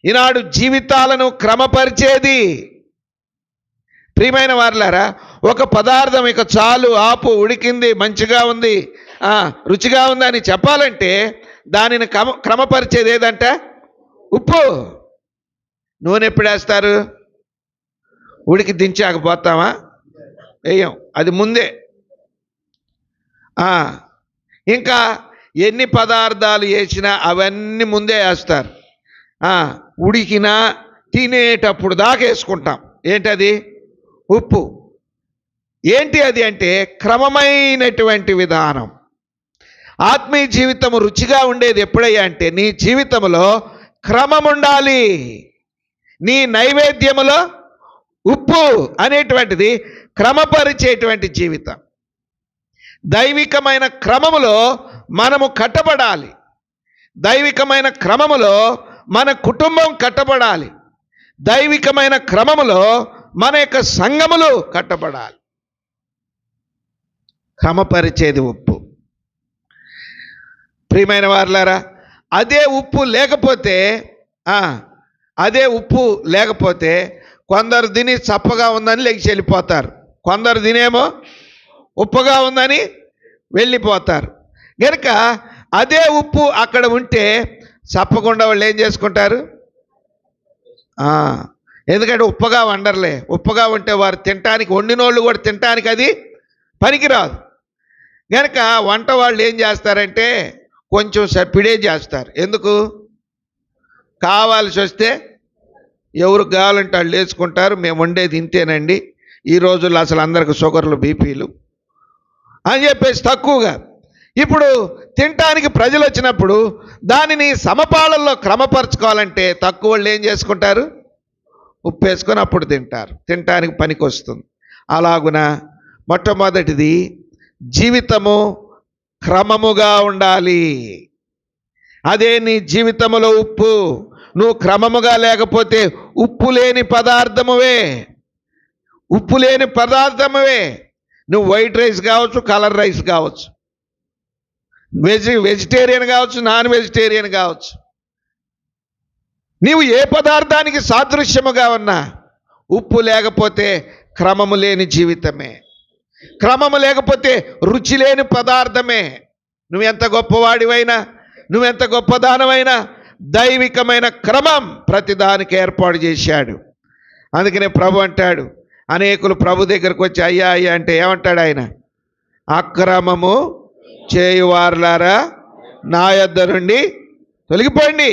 ఈనాడు జీవితాలను క్రమపరిచేది. ప్రియమైన వారలారా, ఒక పదార్థం ఇక చాలు, ఆపు, ఉడికింది, మంచిగా ఉంది, రుచిగా ఉంది అని చెప్పాలంటే దానిని క్రమపరిచేది ఏదంట? ఉప్పు. నూనె ఎప్పుడు వేస్తారు? ఉడికి దించాకపోతామా? వేయం, అది ముందే. ఇంకా ఎన్ని పదార్థాలు వేసినా అవన్నీ ముందే వేస్తారు. ఉడికినా తినేటప్పుడు దాకా వేసుకుంటాం. ఏంటది? ఉప్పు. ఏంటి అది అంటే క్రమమైనటువంటి విధానం. ఆత్మీయ జీవితం రుచిగా ఉండేది ఎప్పుడయ్యా అంటే నీ జీవితంలో క్రమం ఉండాలి. నీ నైవేద్యములో ఉప్పు అనేటువంటిది క్రమపరిచేటువంటి జీవితం. దైవికమైన క్రమములో మనము కట్టబడాలి. దైవికమైన క్రమములో మన కుటుంబం కట్టబడాలి. దైవికమైన క్రమములో మన యొక్క సంఘములు కట్టబడాలి. క్రమపరిచేది ఉప్పు. ప్రియమైన వారలారా, అదే ఉప్పు లేకపోతే కొందరు తిని చప్పగా ఉందని లేచి వెళ్ళిపోతారు, కొందరు తినేమో ఉప్పుగా ఉందని వెళ్ళిపోతారు. కనుక అదే ఉప్పు అక్కడ ఉంటే చప్పకుండా వాళ్ళు ఏం చేసుకుంటారు? ఎందుకంటే ఉప్పుగా వండర్లే. ఉప్పుగా ఉంటే వారు తినటానికి, వండినోళ్ళు కూడా తినటానికి అది పనికిరాదు. కనుక వంట వాళ్ళు ఏం చేస్తారంటే కొంచెం సప్పిడే చేస్తారు. ఎందుకు? కావాల్సి వస్తే ఎవరికి కావాలంటే వాళ్ళు వేసుకుంటారు. మేము వండేది ఇంతేనండి, ఈ రోజుల్లో అసలు అందరికి షుగర్లు, బీపీలు అని చెప్పేసి తక్కువగా. ఇప్పుడు తినటానికి ప్రజలు వచ్చినప్పుడు దానిని సమపాళల్లో క్రమపరచుకోవాలంటే తక్కువ వాళ్ళు ఏం చేసుకుంటారు? ఉప్పు వేసుకొని అప్పుడు తింటారు, తినటానికి పనికి వస్తుంది. అలాగున మొట్టమొదటిది జీవితము క్రమముగా ఉండాలి. అదే నీ జీవితంలో ఉప్పు. నువ్వు క్రమముగా లేకపోతే ఉప్పు లేని పదార్థమువే. నువ్వు వైట్ రైస్ కావచ్చు, కలర్ రైస్ కావచ్చు, వెజిటేరియన్ కావచ్చు, నాన్ వెజిటేరియన్ కావచ్చు. నీవు ఏ పదార్థానికి సాదృశ్యముగా ఉన్నా ఉప్పు లేకపోతే క్రమము లేని జీవితమే. క్రమము లేకపోతే రుచి లేని పదార్థమే. నువ్వెంత గొప్పవాడివైనా, నువ్వెంత గొప్పదానమైనా దైవికమైన క్రమం ప్రతిదానికి ఏర్పాటు చేశాడు. అందుకనే ప్రభు అంటాడు, అనేకులు ప్రభు దగ్గరకు వచ్చి అయ్యా అయ్యా అంటే ఏమంటాడు ఆయన? అక్రమము చేయువారులారా నా యొద్ద నుండి తొలగిపోండి.